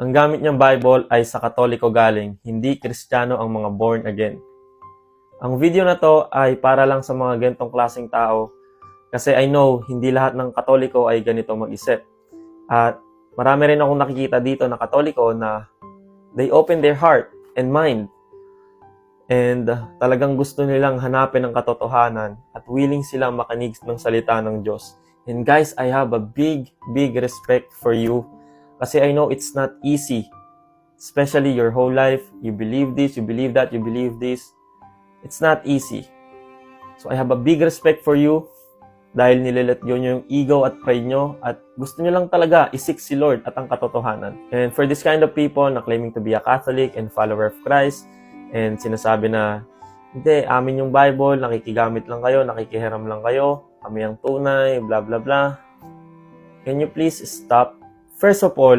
Ang gamit niyang Bible ay sa Katoliko galing, hindi Kristiyano ang mga born again. Ang video na to ay para lang sa mga ganitong klaseng tao kasi I know hindi lahat ng Katoliko ay ganito mag-isip. At marami rin akong nakikita dito na Katoliko na they open their heart and mind and talagang gusto nilang hanapin ang katotohanan at willing silang makinig ng salita ng Diyos. And guys, I have a big respect for you kasi I know it's not easy. Especially your whole life, you believe this, you believe that, you believe this. It's not easy. So I have a big respect for you dahil nilelet nyo yung ego at pride nyo at gusto nyo lang talaga isik si Lord at ang katotohanan. And for this kind of people na claiming to be a Catholic and follower of Christ and sinasabi na, hindi, amin yung Bible, nakikigamit lang kayo, nakikihiram lang kayo, kami ang tunay, blah blah blah. Can you please stop? First of all,